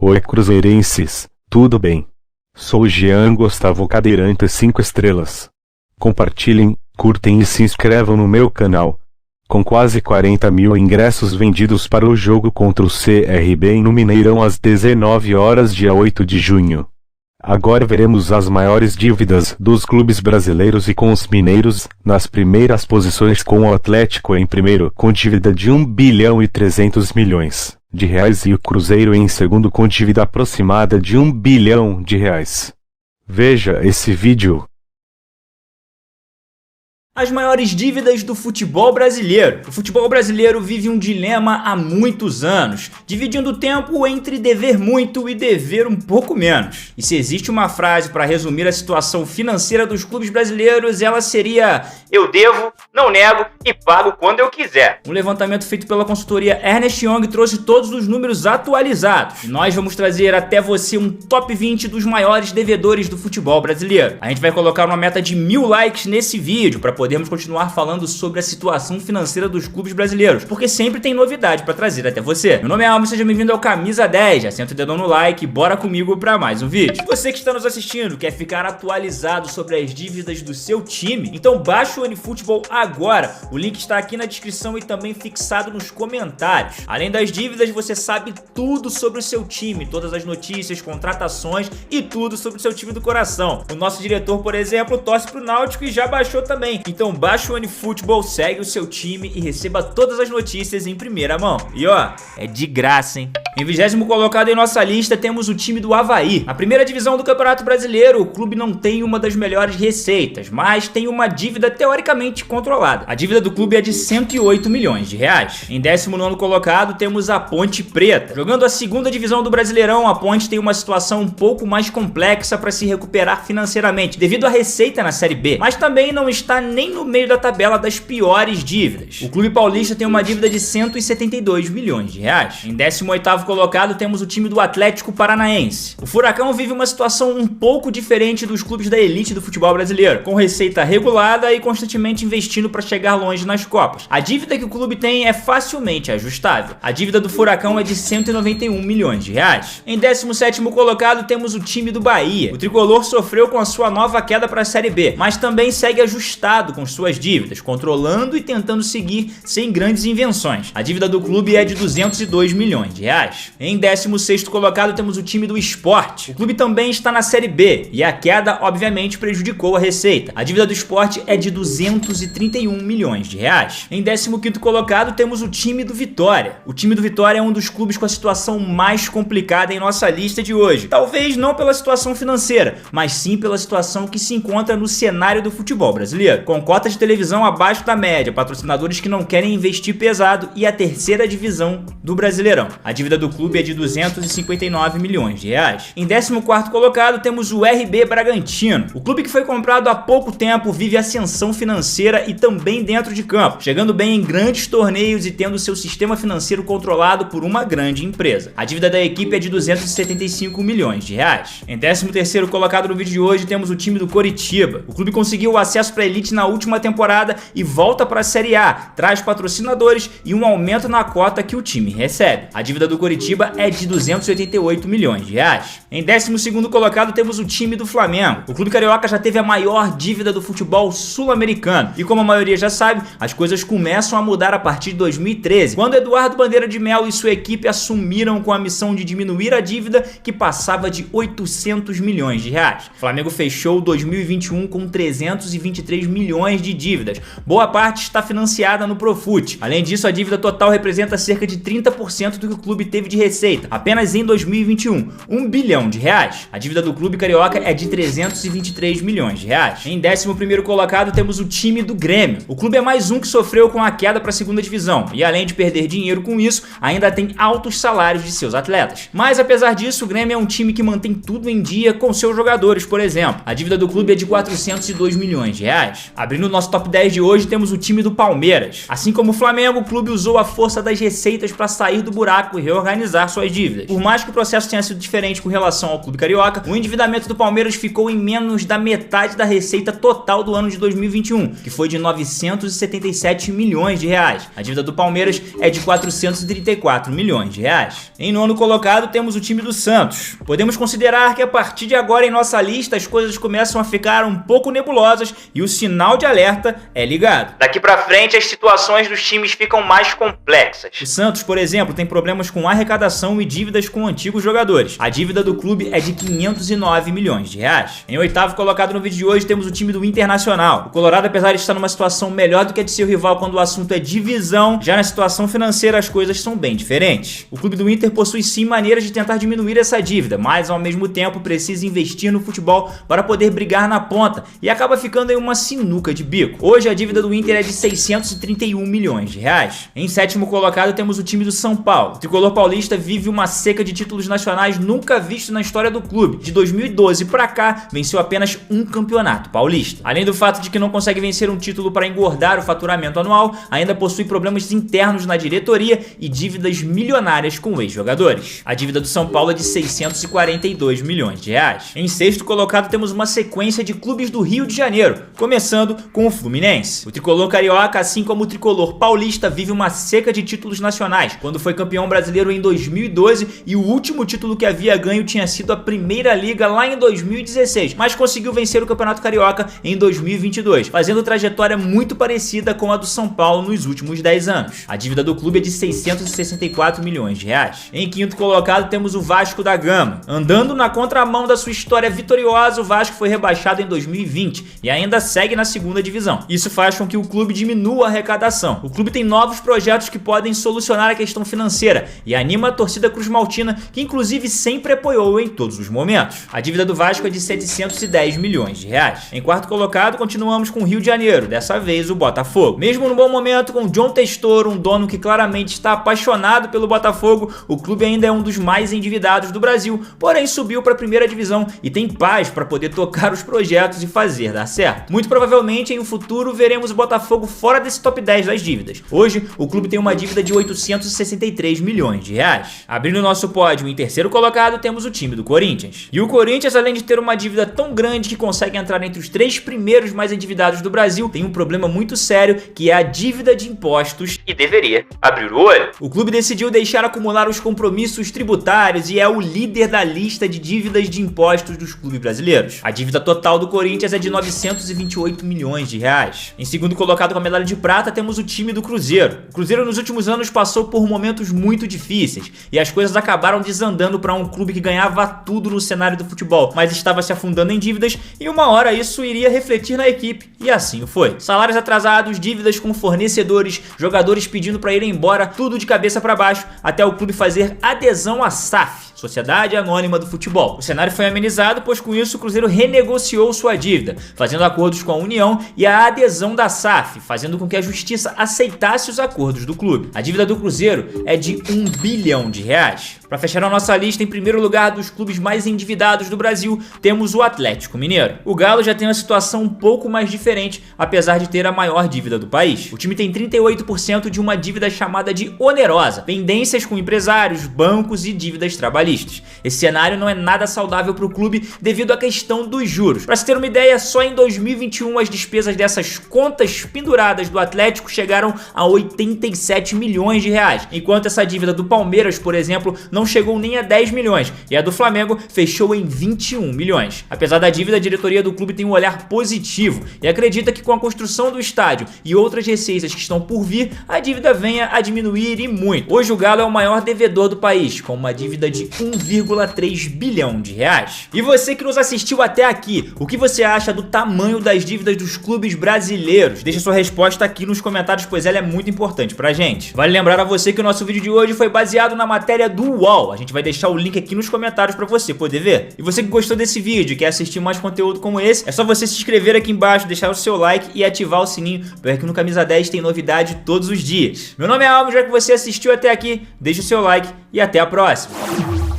Oi cruzeirenses, tudo bem? Sou Jean Gustavo Cadeirante 5 estrelas. Compartilhem, curtem e se inscrevam no meu canal. Com quase 40 mil ingressos vendidos para o jogo contra o CRB no Mineirão às 19 horas dia 8 de junho. Agora veremos as maiores dívidas dos clubes brasileiros e com os mineiros, nas primeiras posições com o Atlético em primeiro com dívida de 1 bilhão e 300 milhões de reais e o Cruzeiro em segundo com dívida aproximada de 1 bilhão de reais. Veja esse vídeo. As maiores dívidas do futebol brasileiro. O futebol brasileiro vive um dilema há muitos anos, dividindo o tempo entre dever muito e dever um pouco menos. E se existe uma frase para resumir a situação financeira dos clubes brasileiros, ela seria: eu devo, não nego e pago quando eu quiser. Um levantamento feito pela consultoria Ernst Young trouxe todos os números atualizados. E nós vamos trazer até você um top 20 dos maiores devedores do futebol brasileiro. A gente vai colocar uma meta de 1000 likes nesse vídeo para podemos continuar falando sobre a situação financeira dos clubes brasileiros, porque sempre tem novidade para trazer até você. Meu nome é Almo, seja bem-vindo ao Camisa 10, já senta o dedão no like e bora comigo para mais um vídeo. Você que está nos assistindo quer ficar atualizado sobre as dívidas do seu time? Então baixa o OneFootball agora, o link está aqui na descrição e também fixado nos comentários. Além das dívidas, você sabe tudo sobre o seu time, todas as notícias, contratações e tudo sobre o seu time do coração. O nosso diretor, por exemplo, torce pro Náutico e já baixou também. Então baixa o OneFootball, segue o seu time e receba todas as notícias em primeira mão. E ó, é de graça, hein? Em 20º colocado em nossa lista temos o time do Avaí. Na primeira divisão do Campeonato Brasileiro, o clube não tem uma das melhores receitas, mas tem uma dívida teoricamente controlada. A dívida do clube é de 108 milhões de reais. Em 19º colocado temos a Ponte Preta. Jogando a segunda divisão do Brasileirão, a Ponte tem uma situação um pouco mais complexa para se recuperar financeiramente, devido à receita na Série B, mas também não está nem no meio da tabela das piores dívidas. O clube paulista tem uma dívida de 172 milhões de reais. Em 18º colocado temos o time do Atlético Paranaense. O Furacão vive uma situação um pouco diferente dos clubes da elite do futebol brasileiro, com receita regulada e constantemente investindo para chegar longe nas Copas. A dívida que o clube tem é facilmente ajustável. A dívida do Furacão é de 191 milhões de reais. Em 17º colocado temos o time do Bahia. O tricolor sofreu com a sua nova queda para a Série B, mas também segue ajustado com suas dívidas, controlando e tentando seguir sem grandes invenções. A dívida do clube é de 202 milhões de reais. Em 16º colocado temos o time do Sport. O clube também está na Série B e a queda obviamente prejudicou a receita. A dívida do Sport é de 231 milhões de reais. Em 15º colocado temos o time do Vitória. O time do Vitória é um dos clubes com a situação mais complicada em nossa lista de hoje. Talvez não pela situação financeira, mas sim pela situação que se encontra no cenário do futebol brasileiro. Com cotas de televisão abaixo da média, patrocinadores que não querem investir pesado e a terceira divisão do Brasileirão. A dívida do clube é de 259 milhões de reais. Em 14º colocado temos o RB Bragantino. O clube que foi comprado há pouco tempo vive ascensão financeira e também dentro de campo, chegando bem em grandes torneios e tendo seu sistema financeiro controlado por uma grande empresa. A dívida da equipe é de 275 milhões de reais. Em 13º colocado no vídeo de hoje temos o time do Coritiba. O clube conseguiu o acesso para a elite na última temporada e volta para a Série A, traz patrocinadores e um aumento na cota que o time recebe. A dívida do Coritiba é de 288 milhões de reais. Em 12º colocado temos o time do Flamengo. O clube carioca já teve a maior dívida do futebol sul-americano e, como a maioria já sabe, as coisas começam a mudar a partir de 2013, quando Eduardo Bandeira de Melo e sua equipe assumiram com a missão de diminuir a dívida, que passava de 800 milhões de reais. O Flamengo fechou 2021 com 323 milhões de dívidas. Boa parte está financiada no Profut. Além disso, a dívida total representa cerca de 30% do que o clube teve de receita, apenas em 2021, 1 bilhão de reais. A dívida do clube carioca é de 323 milhões de reais. Em 11º colocado temos o time do Grêmio. O clube é mais um que sofreu com a queda para a segunda divisão e, além de perder dinheiro com isso, ainda tem altos salários de seus atletas. Mas apesar disso, o Grêmio é um time que mantém tudo em dia com seus jogadores, por exemplo. A dívida do clube é de 402 milhões de reais. Abrindo o nosso top 10 de hoje, temos o time do Palmeiras. Assim como o Flamengo, o clube usou a força das receitas para sair do buraco e reorganizar organizar suas dívidas. Por mais que o processo tenha sido diferente com relação ao clube carioca, o endividamento do Palmeiras ficou em menos da metade da receita total do ano de 2021, que foi de 977 milhões de reais. A dívida do Palmeiras é de 434 milhões de reais. Em nono colocado temos o time do Santos. Podemos considerar que a partir de agora em nossa lista as coisas começam a ficar um pouco nebulosas e o sinal de alerta é ligado. Daqui pra frente as situações dos times ficam mais complexas. O Santos, por exemplo, tem problemas com arrecadação e dívidas com antigos jogadores. A dívida do clube é de 509 milhões de reais. Em oitavo colocado no vídeo de hoje temos o time do Internacional. O Colorado, apesar de estar numa situação melhor do que a de seu rival quando o assunto é divisão, já na situação financeira as coisas são bem diferentes. O clube do Inter possui sim maneiras de tentar diminuir essa dívida, mas ao mesmo tempo precisa investir no futebol para poder brigar na ponta e acaba ficando em uma sinuca de bico. Hoje a dívida do Inter é de 631 milhões de reais. Em sétimo colocado temos o time do São Paulo. O tricolor paulista vive uma seca de títulos nacionais nunca visto na história do clube. De 2012 pra cá, venceu apenas um campeonato paulista. Além do fato de que não consegue vencer um título para engordar o faturamento anual, ainda possui problemas internos na diretoria e dívidas milionárias com ex-jogadores. A dívida do São Paulo é de 642 milhões de reais. Em sexto colocado temos uma sequência de clubes do Rio de Janeiro, começando com o Fluminense. O tricolor carioca, assim como o tricolor paulista, vive uma seca de títulos nacionais, quando foi campeão brasileiro em 2012 e o último título que havia ganho tinha sido a Primeira Liga lá em 2016, mas conseguiu vencer o Campeonato Carioca em 2022, fazendo trajetória muito parecida com a do São Paulo nos últimos 10 anos. A dívida do clube é de 664 milhões de reais. Em quinto colocado temos o Vasco da Gama. Andando na contramão da sua história vitoriosa, o Vasco foi rebaixado em 2020 e ainda segue na segunda divisão. Isso faz com que o clube diminua a arrecadação. O clube tem novos projetos que podem solucionar a questão financeira e anima a torcida cruzmaltina, que inclusive sempre apoiou em todos os momentos. A dívida do Vasco é de 710 milhões de reais. Em quarto colocado, continuamos com o Rio de Janeiro, dessa vez o Botafogo. Mesmo no bom momento com John Textor, um dono que claramente está apaixonado pelo Botafogo, o clube ainda é um dos mais endividados do Brasil, porém subiu para a primeira divisão e tem paz para poder tocar os projetos e fazer dar certo. Muito provavelmente em um futuro veremos o Botafogo fora desse top 10 das dívidas. Hoje, o clube tem uma dívida de 863 milhões de reais. Abrindo o nosso pódio, em terceiro colocado, temos o time do Corinthians. E o Corinthians, além de ter uma dívida tão grande que consegue entrar entre os 3 primeiros mais endividados do Brasil, tem um problema muito sério, que é a dívida de impostos, e deveria abrir o olho. O clube decidiu deixar acumular os compromissos tributários e é o líder da lista de dívidas de impostos dos clubes brasileiros. A dívida total do Corinthians é de 928 milhões de reais. Em segundo colocado com a medalha de prata temos o time do Cruzeiro. O Cruzeiro nos últimos anos passou por momentos muito difíceis e as coisas acabaram desandando para um clube que ganhava tudo no cenário do futebol, mas estava se afundando em dívidas e uma hora isso iria refletir na equipe, e assim o foi. Salários atrasados, dívidas com fornecedores, jogadores pedindo para ir embora, tudo de cabeça para baixo, até o clube fazer adesão à SAF, Sociedade Anônima do Futebol. O cenário foi amenizado, pois com isso o Cruzeiro renegociou sua dívida, fazendo acordos com a União e a adesão da SAF, fazendo com que a justiça aceitasse os acordos do clube. A dívida do Cruzeiro é de 1 bilhão de reais. Para fechar a nossa lista, em primeiro lugar dos clubes mais endividados do Brasil, temos o Atlético Mineiro. O Galo já tem uma situação um pouco mais diferente, apesar de ter a maior dívida do país. O time tem 38% de uma dívida chamada de onerosa, pendências com empresários, bancos e dívidas trabalhistas. Esse cenário não é nada saudável para o clube devido à questão dos juros. Para se ter uma ideia, só em 2021 as despesas dessas contas penduradas do Atlético chegaram a 87 milhões de reais, enquanto essa dívida do Palmeiras, por exemplo, não chegou nem a 10 milhões e a do Flamengo fechou em 21 milhões. Apesar da dívida, a diretoria do clube tem um olhar positivo e acredita que com a construção do estádio e outras receitas que estão por vir, a dívida venha a diminuir e muito. Hoje o Galo é o maior devedor do país, com uma dívida de 1,3 bilhão de reais. E você que nos assistiu até aqui, o que você acha do tamanho das dívidas dos clubes brasileiros? Deixa sua resposta aqui nos comentários, pois ela é muito importante pra gente. Vale lembrar a você que o nosso vídeo de hoje foi baseado na matéria do UOL. A gente vai deixar o link aqui nos comentários pra você poder ver. E você que gostou desse vídeo e quer assistir mais conteúdo como esse, é só você se inscrever aqui embaixo, deixar o seu like e ativar o sininho, porque aqui no Camisa 10 tem novidade todos os dias. Meu nome é Alves, já que você assistiu até aqui, deixa o seu like e até a próxima.